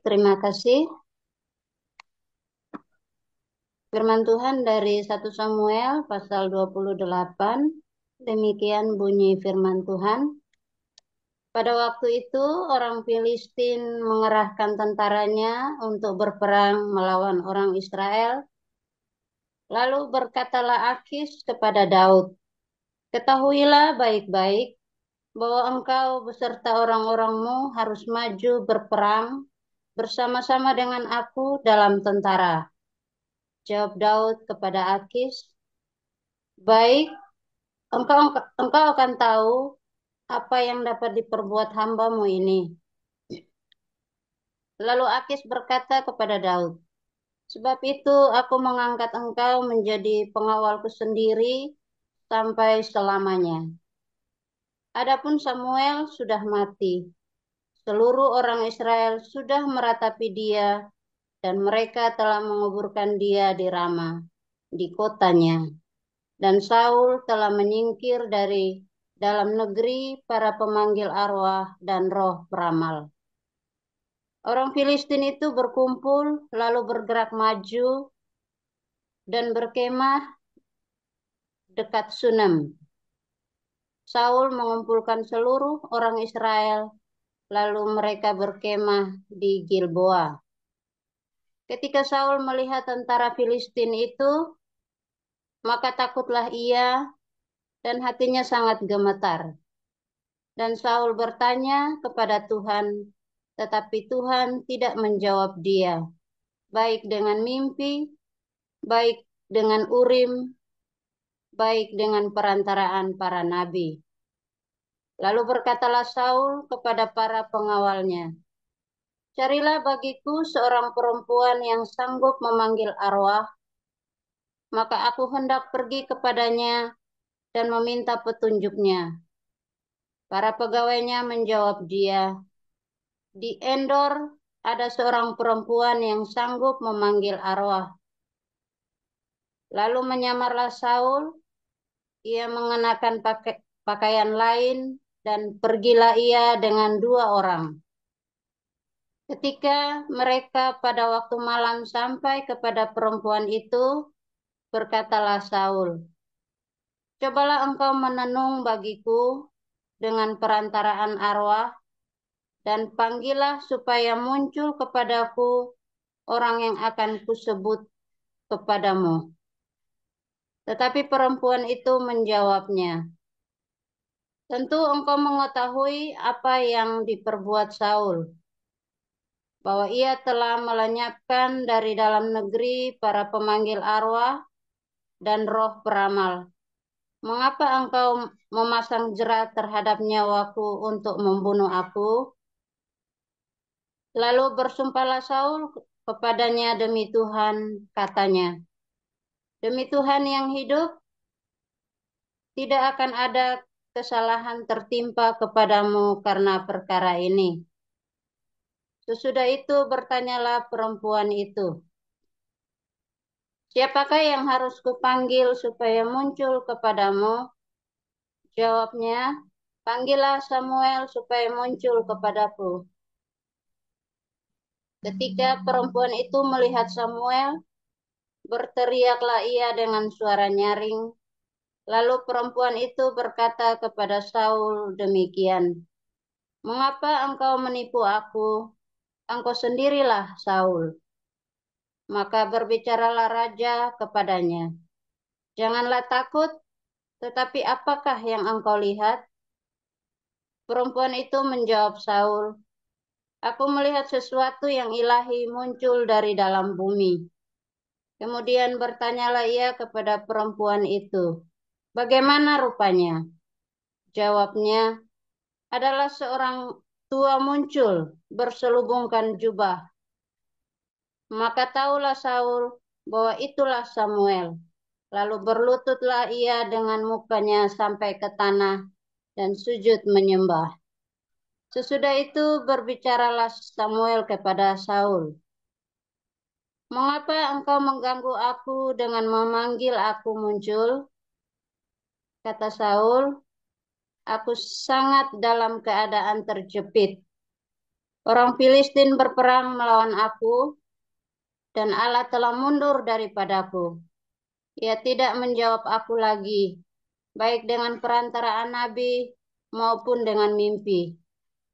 Terima kasih. Firman Tuhan dari 1 Samuel pasal 28. Demikian bunyi firman Tuhan. Pada waktu itu orang Filistin mengerahkan tentaranya untuk berperang melawan orang Israel. Lalu berkatalah Akis kepada Daud, "Ketahuilah baik-baik bahwa engkau beserta orang-orangmu harus maju berperang bersama-sama dengan aku dalam tentara." Jawab Daud kepada Akis, "Baik, engkau engkau akan tahu apa yang dapat diperbuat hambamu ini." Lalu Akis berkata kepada Daud, "Sebab itu aku mengangkat engkau menjadi pengawalku sendiri sampai selamanya. Adapun Samuel sudah mati. Seluruh orang Israel sudah meratapi dia dan mereka telah menguburkan dia di Rama, di kotanya. Dan Saul telah menyingkir dari dalam negeri para pemanggil arwah dan roh peramal." Orang Filistin itu berkumpul, lalu bergerak maju dan berkemah dekat Sunem. Saul mengumpulkan seluruh orang Israel, lalu mereka berkemah di Gilboa. Ketika Saul melihat tentara Filistin itu, maka takutlah ia dan hatinya sangat gemetar. Dan Saul bertanya kepada Tuhan, tetapi Tuhan tidak menjawab dia, baik dengan mimpi, baik dengan Urim, baik dengan perantaraan para nabi. Lalu berkatalah Saul kepada para pengawalnya, "Carilah bagiku seorang perempuan yang sanggup memanggil arwah, maka aku hendak pergi kepadanya dan meminta petunjuknya." Para pegawainya menjawab dia, "Di Endor ada seorang perempuan yang sanggup memanggil arwah." Lalu menyamarlah Saul, ia mengenakan pakaian lain dan pergilah ia dengan 2 orang. Ketika mereka pada waktu malam sampai kepada perempuan itu, berkatalah Saul, "Cobalah engkau menenung bagiku dengan perantaraan arwah, dan panggillah supaya muncul kepadaku orang yang akan kusebut kepadamu." Tetapi perempuan itu menjawabnya, "Tentu engkau mengetahui apa yang diperbuat Saul, bahwa ia telah melenyapkan dari dalam negeri para pemanggil arwah dan roh peramal. Mengapa engkau memasang jerat terhadap nyawaku untuk membunuh aku?" Lalu bersumpahlah Saul kepadanya demi Tuhan, katanya, "Demi Tuhan yang hidup, tidak akan ada kesalahan tertimpa kepadamu karena perkara ini." Sesudah itu bertanyalah perempuan itu, "Siapakah yang harus kupanggil supaya muncul kepadamu?" Jawabnya, "Panggillah Samuel supaya muncul kepadaku." Ketika perempuan itu melihat Samuel, berteriaklah ia dengan suara nyaring. Lalu perempuan itu berkata kepada Saul demikian, "Mengapa engkau menipu aku? Engkau sendirilah Saul." Maka berbicaralah raja kepadanya, "Janganlah takut, tetapi apakah yang engkau lihat?" Perempuan itu menjawab Saul, "Aku melihat sesuatu yang ilahi muncul dari dalam bumi." Kemudian bertanyalah ia kepada perempuan itu, "Bagaimana rupanya?" Jawabnya, "Adalah seorang tua muncul, berselubungkan jubah." Maka tahulah Saul bahwa itulah Samuel. Lalu berlututlah ia dengan mukanya sampai ke tanah dan sujud menyembah. Sesudah itu berbicaralah Samuel kepada Saul, "Mengapa engkau mengganggu aku dengan memanggil aku muncul?" Kata Saul, "Aku sangat dalam keadaan terjepit." Orang Filistin berperang melawan aku, dan Allah telah mundur daripadaku. Ia tidak menjawab aku lagi, baik dengan perantaraan nabi maupun dengan mimpi.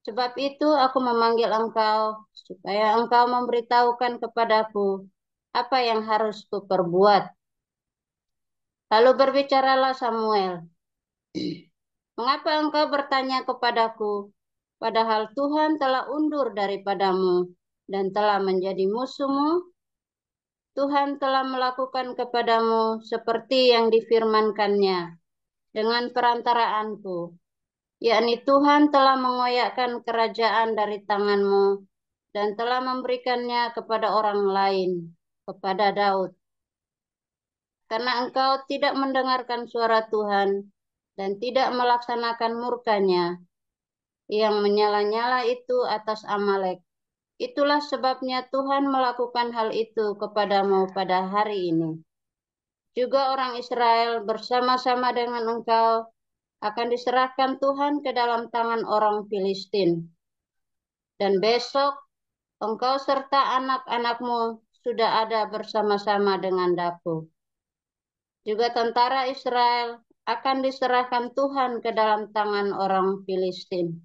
Sebab itu aku memanggil engkau, supaya engkau memberitahukan kepadaku apa yang harus kuperbuat. Lalu berbicaralah Samuel, mengapa engkau bertanya kepadaku, padahal Tuhan telah undur daripadamu dan telah menjadi musuhmu? Tuhan telah melakukan kepadamu seperti yang difirmankannya dengan perantaraanku, yakni Tuhan telah mengoyakkan kerajaan dari tanganmu dan telah memberikannya kepada orang lain, kepada Daud. Karena engkau tidak mendengarkan suara Tuhan dan tidak melaksanakan murkanya yang menyala-nyala itu atas Amalek. Itulah sebabnya Tuhan melakukan hal itu kepadamu pada hari ini. Juga orang Israel bersama-sama dengan engkau akan diserahkan Tuhan ke dalam tangan orang Filistin. Dan besok engkau serta anak-anakmu sudah ada bersama-sama dengan Daku. Juga tentara Israel akan diserahkan Tuhan ke dalam tangan orang Filistin.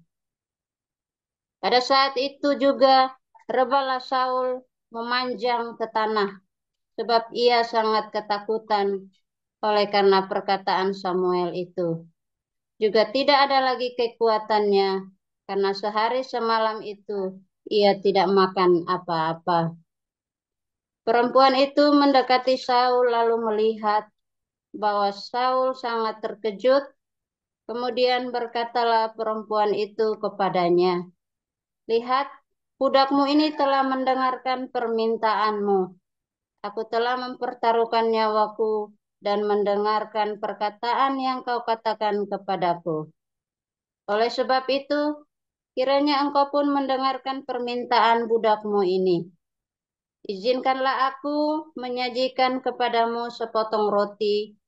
Pada saat itu juga rebalah Saul memanjang ke tanah, sebab ia sangat ketakutan oleh karena perkataan Samuel itu. Juga tidak ada lagi kekuatannya, karena sehari semalam itu ia tidak makan apa-apa. Perempuan itu mendekati Saul lalu melihat bahwa Saul sangat terkejut. Kemudian berkatalah perempuan itu kepadanya, lihat, budakmu ini telah mendengarkan permintaanmu. Aku telah mempertaruhkan nyawaku dan mendengarkan perkataan yang kau katakan kepadaku. Oleh sebab itu, kiranya engkau pun mendengarkan permintaan budakmu ini. Izinkanlah aku menyajikan kepadamu sepotong roti.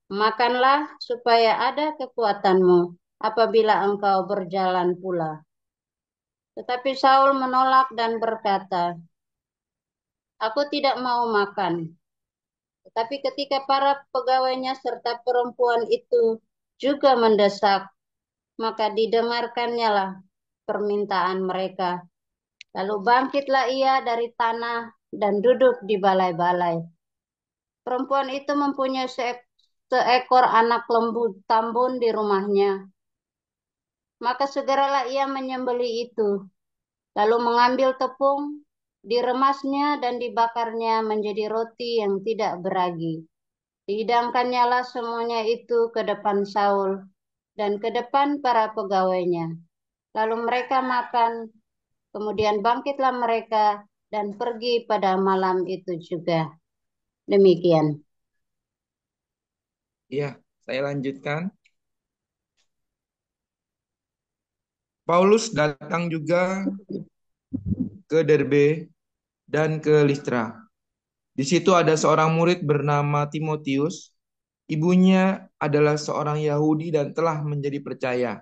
Makanlah supaya ada kekuatanmu apabila engkau berjalan pula. Tetapi Saul menolak dan berkata, aku tidak mau makan. Tetapi ketika para pegawainya serta perempuan itu juga mendesak, maka didengarkannya lah permintaan mereka. Lalu bangkitlah ia dari tanah dan duduk di balai-balai. Perempuan itu mempunyai seekor anak lembu tambun di rumahnya. Maka segeralah ia menyembelih itu, lalu mengambil tepung, diremasnya dan dibakarnya menjadi roti yang tidak beragi. Dihidangkannya lah semuanya itu ke depan Saul dan ke depan para pegawainya. Lalu mereka makan, kemudian bangkitlah mereka dan pergi pada malam itu juga. Demikian. Ya, saya lanjutkan. Paulus datang juga ke Derbe dan ke Listra. Di situ ada seorang murid bernama Timotius. Ibunya adalah seorang Yahudi dan telah menjadi percaya.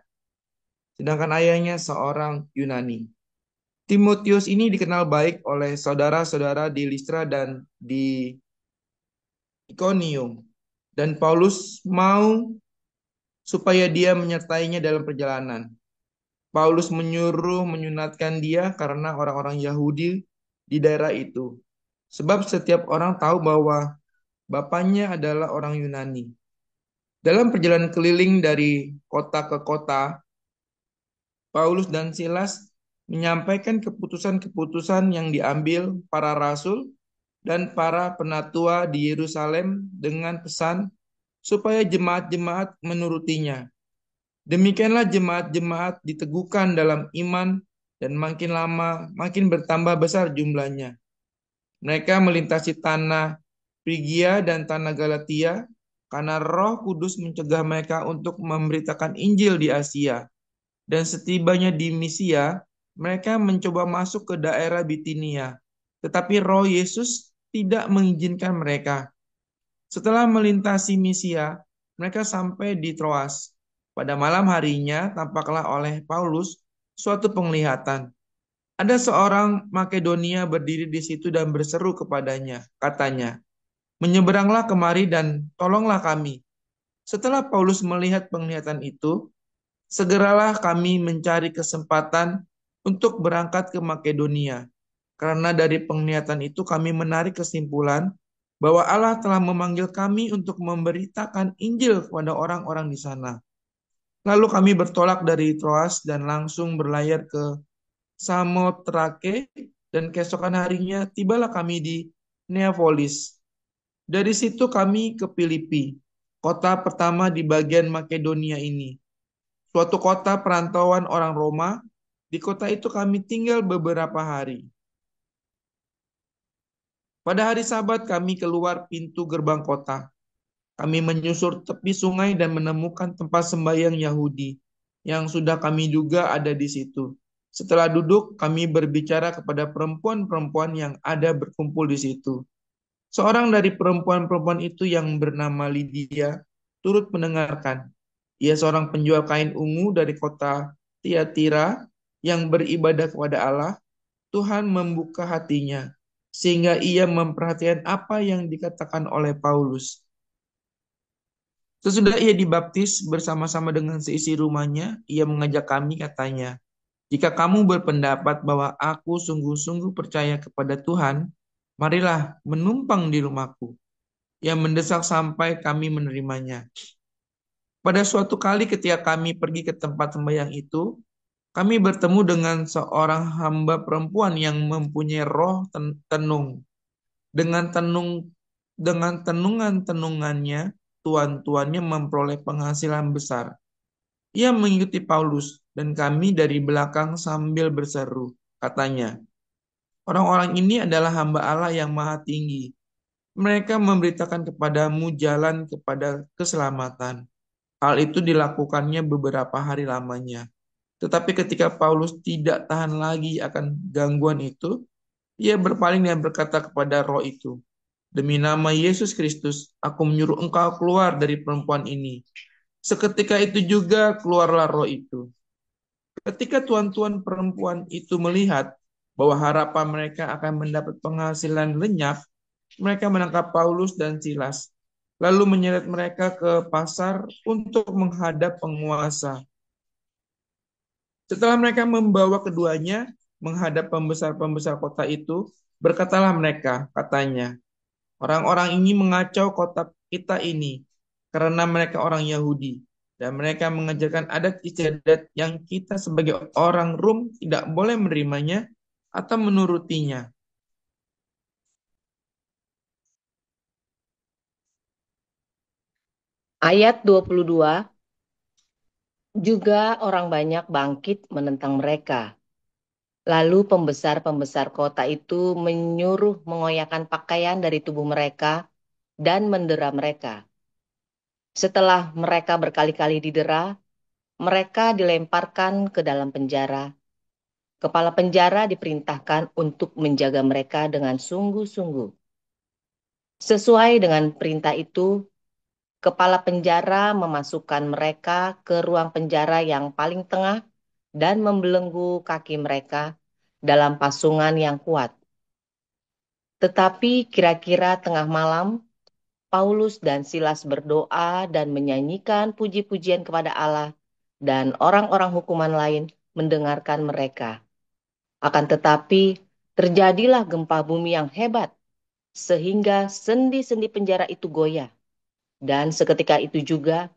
Sedangkan ayahnya seorang Yunani. Timotius ini dikenal baik oleh saudara-saudara di Listra dan di Ikonium. Dan Paulus mau supaya dia menyertainya dalam perjalanan. Paulus menyuruh menyunatkan dia karena orang-orang Yahudi di daerah itu. Sebab setiap orang tahu bahwa bapaknya adalah orang Yunani. Dalam perjalanan keliling dari kota ke kota, Paulus dan Silas menyampaikan keputusan-keputusan yang diambil para rasul dan para penatua di Yerusalem dengan pesan supaya jemaat-jemaat menurutinya. Demikianlah jemaat-jemaat diteguhkan dalam iman dan makin lama makin bertambah besar jumlahnya. Mereka melintasi tanah Frigia dan tanah Galatia karena Roh Kudus mencegah mereka untuk memberitakan Injil di Asia. Dan setibanya di Misia, mereka mencoba masuk ke daerah Bitinia. Tetapi Roh Yesus tidak mengizinkan mereka. Setelah melintasi Misia, mereka sampai di Troas. Pada malam harinya tampaklah oleh Paulus suatu penglihatan. Ada seorang Makedonia berdiri di situ dan berseru kepadanya, katanya, "Menyeberanglah kemari dan tolonglah kami." Setelah Paulus melihat penglihatan itu, segeralah kami mencari kesempatan untuk berangkat ke Makedonia. Karena dari penglihatan itu kami menarik kesimpulan bahwa Allah telah memanggil kami untuk memberitakan Injil kepada orang-orang di sana. Lalu kami bertolak dari Troas dan langsung berlayar ke Samotrake, dan keesokan harinya tibalah kami di Neapolis. Dari situ kami ke Filipi, kota pertama di bagian Makedonia ini, suatu kota perantauan orang Roma. Di kota itu kami tinggal beberapa hari. Pada hari Sabat kami keluar pintu gerbang kota. Kami menyusur tepi sungai dan menemukan tempat sembahyang Yahudi yang sudah kami duga ada di situ. Setelah duduk, kami berbicara kepada perempuan-perempuan yang ada berkumpul di situ. Seorang dari perempuan-perempuan itu yang bernama Lydia turut mendengarkan. Ia seorang penjual kain ungu dari kota Tiatira yang beribadah kepada Allah. Tuhan membuka hatinya sehingga ia memperhatikan apa yang dikatakan oleh Paulus. Sesudah ia dibaptis bersama-sama dengan seisi rumahnya, ia mengajak kami, katanya, "Jika kamu berpendapat bahwa aku sungguh-sungguh percaya kepada Tuhan, marilah menumpang di rumahku." Ia mendesak sampai kami menerimanya. Pada suatu kali ketika kami pergi ke tempat sembahyang itu, kami bertemu dengan seorang hamba perempuan yang mempunyai roh tenung. Dengan tenung dengan tenungan-tenungannya, tuan-tuannya memperoleh penghasilan besar. Ia mengikuti Paulus dan kami dari belakang sambil berseru, katanya, "Orang-orang ini adalah hamba Allah yang maha tinggi. Mereka memberitakan kepadamu jalan kepada keselamatan." Hal itu dilakukannya beberapa hari lamanya. Tetapi ketika Paulus tidak tahan lagi akan gangguan itu, ia berpaling dan berkata kepada roh itu, "Demi nama Yesus Kristus, aku menyuruh engkau keluar dari perempuan ini." Seketika itu juga keluarlah roh itu. Ketika tuan-tuan perempuan itu melihat bahwa harapan mereka akan mendapat penghasilan lenyap, mereka menangkap Paulus dan Silas, lalu menyeret mereka ke pasar untuk menghadap penguasa. Setelah mereka membawa keduanya menghadap pembesar-pembesar kota itu, berkatalah mereka, katanya, "Orang-orang ini mengacau kota kita ini karena mereka orang Yahudi dan mereka mengajarkan adat istiadat yang kita sebagai orang Rom tidak boleh menerimanya atau menurutinya." Ayat 22, juga orang banyak bangkit menentang mereka. Lalu pembesar-pembesar kota itu menyuruh mengoyakkan pakaian dari tubuh mereka dan mendera mereka. Setelah mereka berkali-kali didera, mereka dilemparkan ke dalam penjara. Kepala penjara diperintahkan untuk menjaga mereka dengan sungguh-sungguh. Sesuai dengan perintah itu, kepala penjara memasukkan mereka ke ruang penjara yang paling tengah dan membelenggu kaki mereka dalam pasungan yang kuat. Tetapi kira-kira tengah malam, Paulus dan Silas berdoa dan menyanyikan puji-pujian kepada Allah, dan orang-orang hukuman lain mendengarkan mereka. Akan tetapi, terjadilah gempa bumi yang hebat, sehingga sendi-sendi penjara itu goyah. Dan seketika itu juga,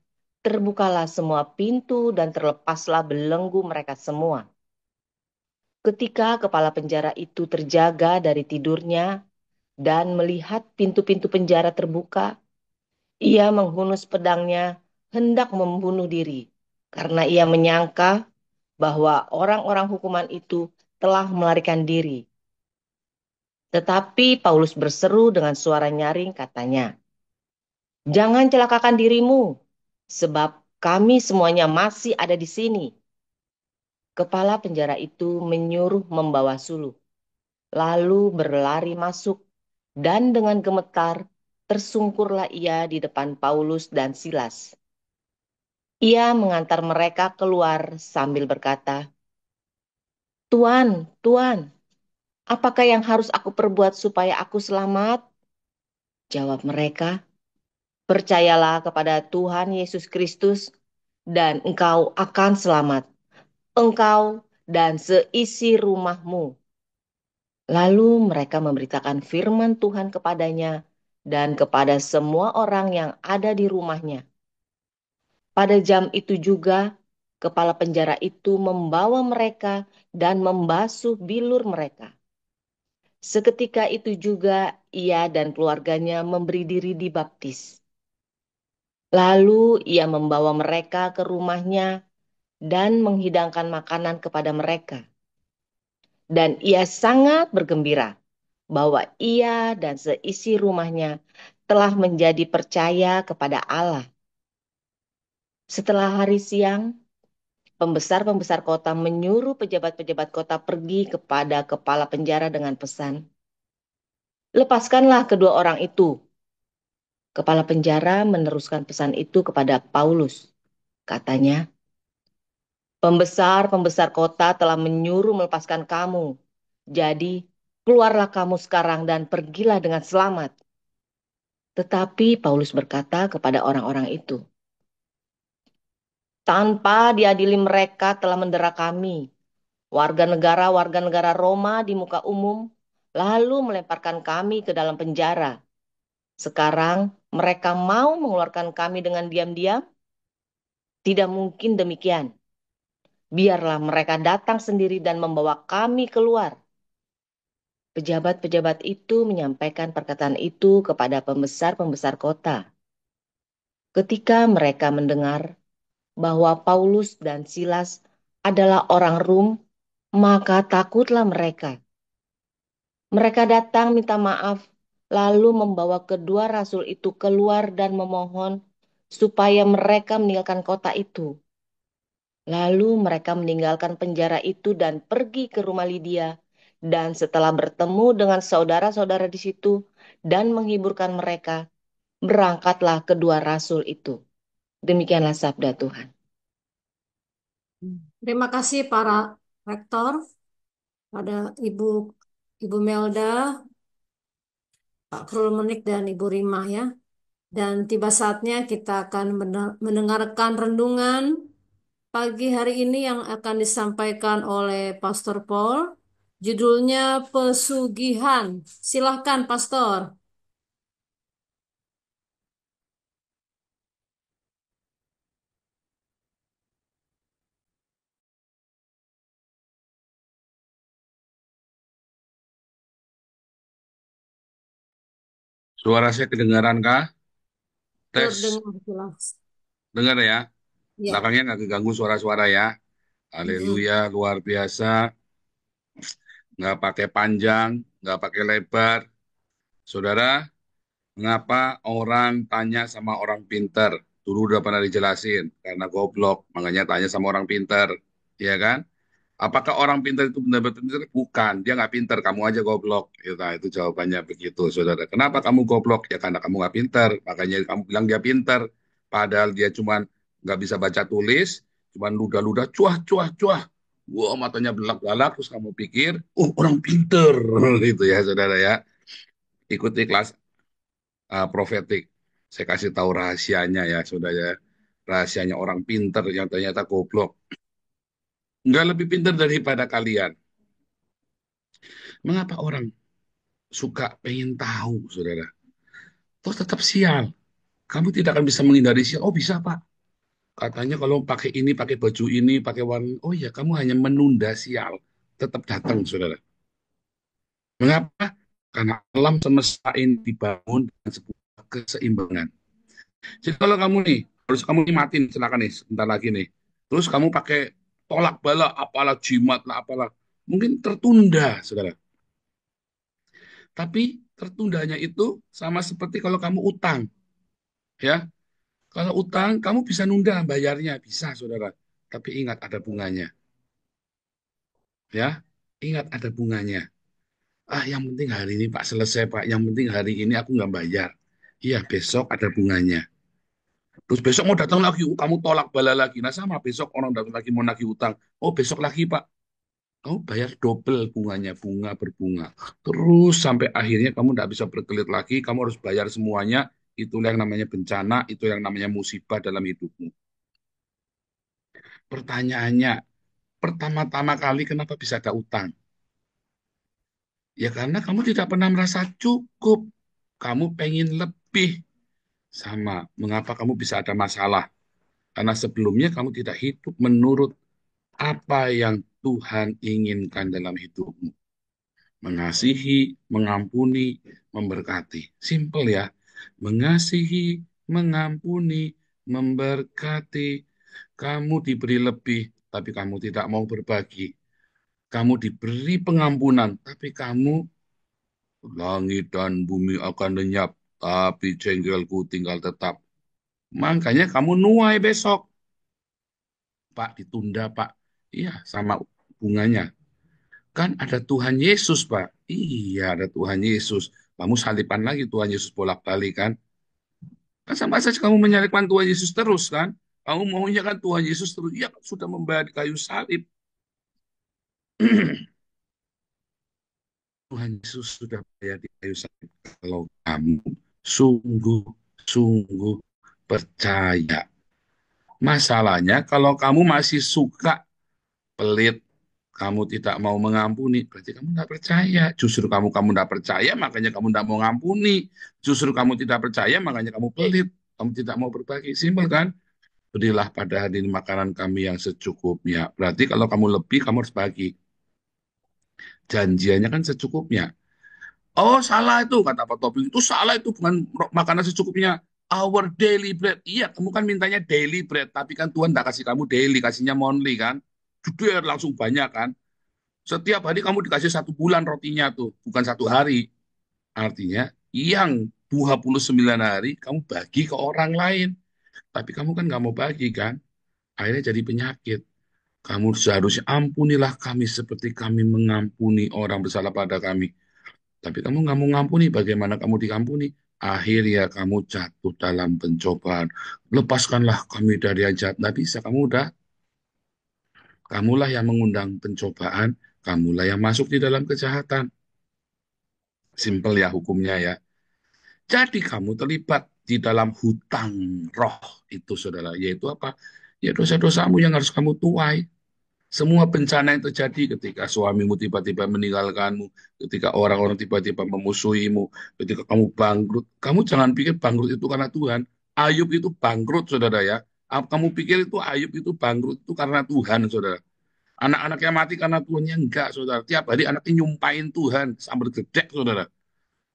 terbukalah semua pintu dan terlepaslah belenggu mereka semua. Ketika kepala penjara itu terjaga dari tidurnya dan melihat pintu-pintu penjara terbuka, ia menghunus pedangnya hendak membunuh diri, karena ia menyangka bahwa orang-orang hukuman itu telah melarikan diri. Tetapi Paulus berseru dengan suara nyaring, katanya, "Jangan celakakan dirimu, sebab kami semuanya masih ada di sini." Kepala penjara itu menyuruh membawa suluh, lalu berlari masuk, dan dengan gemetar tersungkurlah ia di depan Paulus dan Silas. Ia mengantar mereka keluar sambil berkata, Tuan, Tuan, apakah yang harus aku perbuat supaya aku selamat? Jawab mereka, percayalah kepada Tuhan Yesus Kristus dan engkau akan selamat. Engkau dan seisi rumahmu. Lalu mereka memberitakan firman Tuhan kepadanya dan kepada semua orang yang ada di rumahnya. Pada jam itu juga, kepala penjara itu membawa mereka dan membasuh bilur mereka. Seketika itu juga ia dan keluarganya memberi diri dibaptis. Lalu ia membawa mereka ke rumahnya dan menghidangkan makanan kepada mereka. Dan ia sangat bergembira bahwa ia dan seisi rumahnya telah menjadi percaya kepada Allah. Setelah hari siang, pembesar-pembesar kota menyuruh pejabat-pejabat kota pergi kepada kepala penjara dengan pesan, lepaskanlah kedua orang itu. Kepala penjara meneruskan pesan itu kepada Paulus. Katanya, pembesar-pembesar kota telah menyuruh melepaskan kamu. Jadi, keluarlah kamu sekarang dan pergilah dengan selamat. Tetapi Paulus berkata kepada orang-orang itu, tanpa diadili mereka telah mendera kami, warga negara Roma di muka umum, lalu melemparkan kami ke dalam penjara. Sekarang mereka mau mengeluarkan kami dengan diam-diam? Tidak mungkin demikian. Biarlah mereka datang sendiri dan membawa kami keluar. Pejabat-pejabat itu menyampaikan perkataan itu kepada pembesar-pembesar kota. Ketika mereka mendengar bahwa Paulus dan Silas adalah orang Rum, maka takutlah mereka. Mereka datang minta maaf, lalu membawa kedua rasul itu keluar dan memohon supaya mereka meninggalkan kota itu. Lalu mereka meninggalkan penjara itu dan pergi ke rumah Lydia. Dan setelah bertemu dengan saudara-saudara di situ dan menghiburkan mereka, berangkatlah kedua rasul itu. Demikianlah sabda Tuhan. Terima kasih para rektor, pada Ibu Ibu Melda, Pak Krul Menik dan Ibu Rimah ya. Dan tiba saatnya kita akan mendengarkan renungan pagi hari ini yang akan disampaikan oleh Pastor Paul. Judulnya Pesugihan. Silahkan Pastor. Suara saya kedengaran kah? Tes, Terdengar jelas. dengar ya. Ya. Belakangnya nggak keganggu suara-suara ya. Mm-mm. Haleluya, luar biasa. Nggak pakai panjang, nggak pakai lebar. Saudara, mengapa orang tanya sama orang pinter? Dulu udah pernah dijelasin, karena goblok, makanya tanya sama orang pinter. Iya kan? Apakah orang pintar itu benar-benar pintar? Bukan, dia nggak pintar, kamu aja goblok. Ya, nah, itu jawabannya begitu, saudara. Kenapa kamu goblok? Ya karena kamu nggak pintar, makanya kamu bilang dia pintar. Padahal dia cuman nggak bisa baca tulis, cuman ludah-ludah, cuah, cuah, cuah. Wah, matanya belak-belak, terus kamu pikir, oh orang pintar, gitu ya, saudara ya. Ikuti kelas profetik. Saya kasih tahu rahasianya ya, saudara ya. Rahasianya orang pintar yang ternyata goblok. Nggak lebih pintar daripada kalian. Mengapa orang suka pengen tahu, saudara? Toh tetap sial. Kamu tidak akan bisa menghindari sial. Oh bisa, Pak. Katanya kalau pakai ini, pakai baju ini, pakai warna. Oh iya, kamu hanya menunda sial. Tetap datang, saudara. Mengapa? Karena alam semesta ini dibangun dengan sebuah keseimbangan. Jadi kalau kamu nih, harus kamu nih mati nih, silakan nih, sebentar lagi nih. Terus kamu pakai tolak bala, apalah jimat lah, apalah. Mungkin tertunda, saudara. Tapi tertundanya itu sama seperti kalau kamu utang, ya. Kalau utang, kamu bisa nunda bayarnya, bisa, saudara. Tapi ingat ada bunganya, ya. Ingat ada bunganya. Ah, yang penting hari ini Pak selesai, Pak. Yang penting hari ini aku nggak bayar. Iya, besok ada bunganya. Terus besok mau datang lagi, kamu tolak bala lagi. Nah sama, besok orang datang lagi mau nagih utang. Oh, besok lagi, Pak. kamu bayar double bunganya, bunga berbunga. Terus sampai akhirnya kamu tidak bisa berkelit lagi, kamu harus bayar semuanya. Itulah yang namanya bencana, itu yang namanya musibah dalam hidupmu. Pertanyaannya, pertama-tama kali kenapa bisa ada utang? Ya karena kamu tidak pernah merasa cukup. Kamu pengen lebih. Sama, mengapa kamu bisa ada masalah? Karena sebelumnya kamu tidak hidup menurut apa yang Tuhan inginkan dalam hidupmu. Mengasihi, mengampuni, memberkati. Simple ya. Mengasihi, mengampuni, memberkati. Kamu diberi lebih, tapi kamu tidak mau berbagi. Kamu diberi pengampunan, tapi kamu langit dan bumi akan lenyap, tapi jengkelku tinggal tetap. Makanya kamu nuai besok. Pak, ditunda, Pak. Iya, sama bunganya. Kan ada Tuhan Yesus, Pak. Iya, ada Tuhan Yesus. Kamu salipan lagi Tuhan Yesus bolak-balik kan. Kan sama saja kamu menyalipkan Tuhan Yesus terus kan. Kamu maunya kan Tuhan Yesus terus. Iya, sudah membayar di kayu salib. Tuhan Yesus sudah bayar di kayu salib. Kalau kamu sungguh-sungguh percaya. Masalahnya kalau kamu masih suka pelit, kamu tidak mau mengampuni, berarti kamu tidak percaya. Justru kamu tidak percaya, makanya kamu tidak mau mengampuni. Justru kamu tidak percaya, makanya kamu pelit. Kamu tidak mau berbagi. Simpel kan? Berilah pada hari ini makanan kami yang secukupnya. Berarti kalau kamu lebih, kamu harus bagi. Janjiannya kan secukupnya. Oh, salah itu, kata Pak Topik. Itu salah itu, bukan makanan secukupnya. Our daily bread. Iya, kamu kan mintanya daily bread. Tapi kan Tuhan tidak kasih kamu daily, kasihnya monthly kan. Jeder langsung banyak kan. Setiap hari kamu dikasih 1 bulan rotinya tuh, bukan 1 hari. Artinya yang 29 hari kamu bagi ke orang lain. Tapi kamu kan nggak mau bagi kan? Akhirnya jadi penyakit. Kamu seharusnya ampunilah kami seperti kami mengampuni orang bersalah pada kami. Tapi kamu nggak mau ngampuni, bagaimana kamu dikampuni? Akhirnya kamu jatuh dalam pencobaan. Lepaskanlah kami dari yang jahat. Nggak bisa, kamulah yang mengundang pencobaan, kamulah yang masuk di dalam kejahatan. Simpel ya hukumnya ya. Jadi kamu terlibat di dalam hutang roh itu, saudara. Yaitu apa? Ya dosa-dosamu yang harus kamu tuai. Semua bencana yang terjadi ketika suamimu tiba-tiba meninggalkanmu, ketika orang-orang tiba-tiba memusuhimu, ketika kamu bangkrut. Kamu jangan pikir bangkrut itu karena Tuhan. Ayub itu bangkrut, saudara ya. Kamu pikir itu Ayub itu bangkrut itu karena Tuhan, saudara. Anak-anaknya mati karena Tuhannya enggak, saudara. Tiap hari anaknya nyumpain Tuhan sambil gedek, saudara.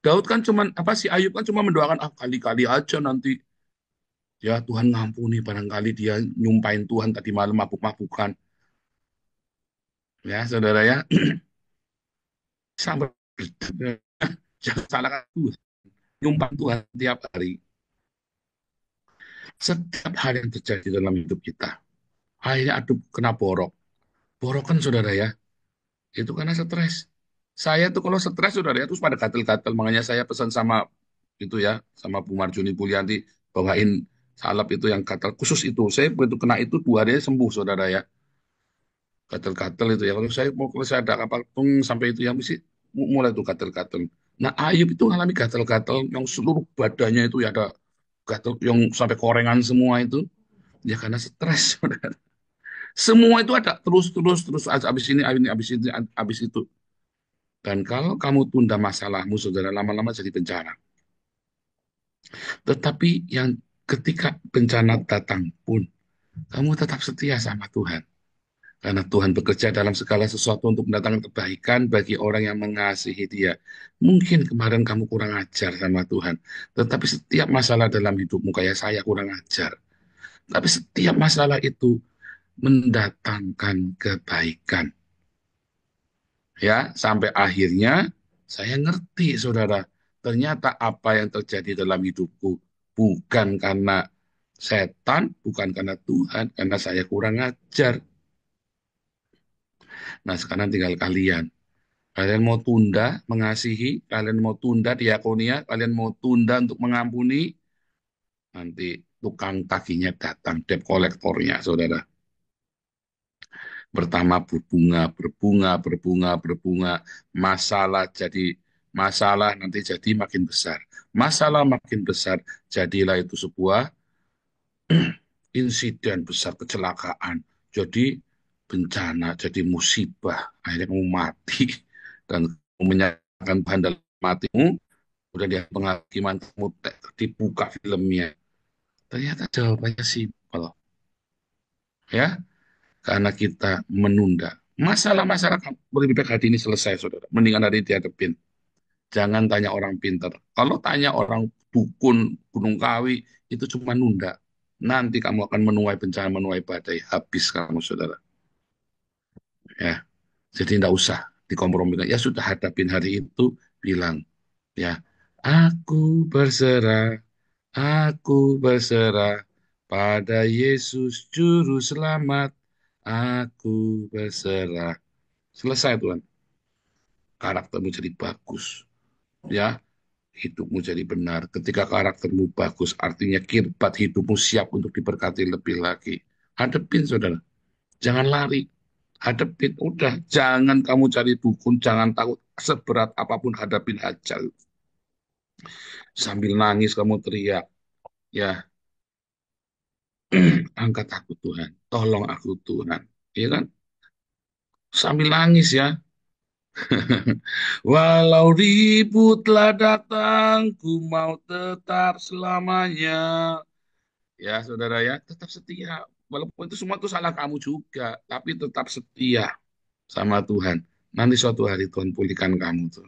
Daud kan cuman apa sih, Ayub kan cuma mendoakan kali-kali aja nanti ya Tuhan ngampuni, barangkali dia nyumpain Tuhan tadi malam mabuk-mabukan ya saudara ya. Sampai jangan salahkan Tuhan, nyumpain Tuhan tiap hari. Setiap hal yang terjadi dalam hidup kita akhirnya aduh kena borok kan saudara ya, itu karena stres. Saya tuh kalau stres saudara ya terus pada gatel-gatel, makanya saya pesan sama itu ya, sama Bu Marjuni Pulianti, bawain salep itu yang gatal khusus itu. Saya begitu kena itu 2 hari sembuh saudara ya. Gatal-gatal itu ya. Kalau saya ada apa sampai itu yang mesti mulai itu gatal-gatal. Nah, Ayub itu mengalami gatal-gatal yang seluruh badannya itu ya ada gatal yang sampai korengan semua itu ya karena stres. Saudara. Semua itu ada terus habis ini habis itu. Dan kalau kamu tunda masalahmu saudara, lama-lama jadi bencana. Tetapi yang ketika bencana datang pun kamu tetap setia sama Tuhan. Karena Tuhan bekerja dalam segala sesuatu untuk mendatangkan kebaikan bagi orang yang mengasihi Dia. Mungkin kemarin kamu kurang ajar sama Tuhan, tetapi setiap masalah dalam hidupmu kayak saya kurang ajar. Tapi setiap masalah itu mendatangkan kebaikan. Ya, sampai akhirnya saya ngerti, saudara. Ternyata apa yang terjadi dalam hidupku bukan karena setan, bukan karena Tuhan, karena saya kurang ajar. Nah, sekarang tinggal kalian. Kalian mau tunda mengasihi, kalian mau tunda diakonia, kalian mau tunda untuk mengampuni, nanti tukang taginya datang, debt kolektornya, saudara. Pertama berbunga, berbunga, berbunga, berbunga. Masalah jadi masalah, nanti jadi makin besar. Masalah makin besar, jadilah itu sebuah insiden besar, kecelakaan. Jadi bencana, jadi musibah. Akhirnya kamu mati. Dan kamu menyatakan bandel matimu, udah dia penghakiman kamu dibuka filmnya. Ternyata jawabannya simpel. Ya, karena kita menunda. Masalah-masalah lebih baik hari ini selesai, saudara. Mendingan hari ini dihadapin. Jangan tanya orang pintar. Kalau tanya orang dukun, gunung kawi, itu cuma nunda. Nanti kamu akan menuai bencana, menuai badai. Habis kamu, saudara. Ya, jadi tidak usah dikompromikan. Ya sudah, hadapin hari itu, bilang, ya, aku berserah, aku berserah pada Yesus Juru Selamat. Aku berserah. Selesai, Tuhan. Karaktermu jadi bagus. Ya, hidupmu jadi benar. Ketika karaktermu bagus, artinya kirbat hidupmu siap untuk diberkati lebih lagi. Hadepin, saudara. Jangan lari. Hadepin. Udah, jangan kamu cari dukun, jangan takut. Seberat apapun hadapin aja. Sambil nangis kamu teriak. Ya, angkat aku Tuhan. Tolong aku Tuhan. Iya kan? Sambil nangis ya. Walau ribut telah datang, ku mau tetap selamanya. Ya, saudara ya, tetap setia. Walaupun itu semua itu salah kamu juga, tapi tetap setia sama Tuhan. Nanti suatu hari Tuhan pulihkan kamu tuh.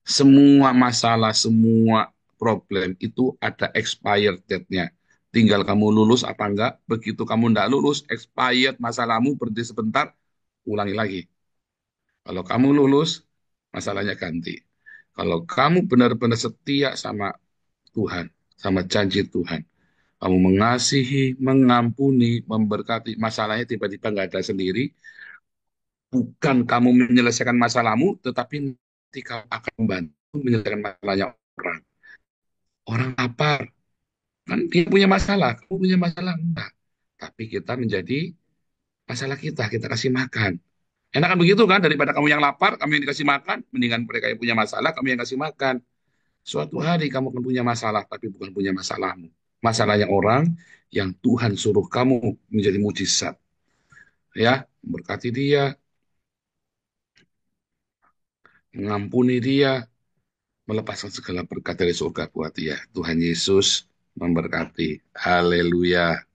Semua masalah, semua problem itu ada expired date-nya. Tinggal kamu lulus apa enggak. Begitu kamu enggak lulus, expired masalahmu berhenti sebentar, ulangi lagi. Kalau kamu lulus, masalahnya ganti. Kalau kamu benar-benar setia sama Tuhan, sama janji Tuhan, kamu mengasihi, mengampuni, memberkati, masalahnya tiba-tiba nggak ada sendiri, bukan kamu menyelesaikan masalahmu, tetapi nanti kamu akan membantu menyelesaikan masalahnya orang. Orang lapar, kan dia punya masalah, kamu punya masalah enggak. Tapi kita menjadi masalah kita kasih makan. Enakan begitu kan, daripada kamu yang lapar, kamu yang dikasih makan, mendingan mereka yang punya masalah, kamu yang kasih makan. Suatu hari kamu akan punya masalah, tapi bukan punya masalahmu. Masalahnya orang yang Tuhan suruh kamu menjadi mujizat. Ya, berkati dia, mengampuni dia, melepaskan segala berkat dari surga buat dia. Tuhan Yesus memberkati. Haleluya.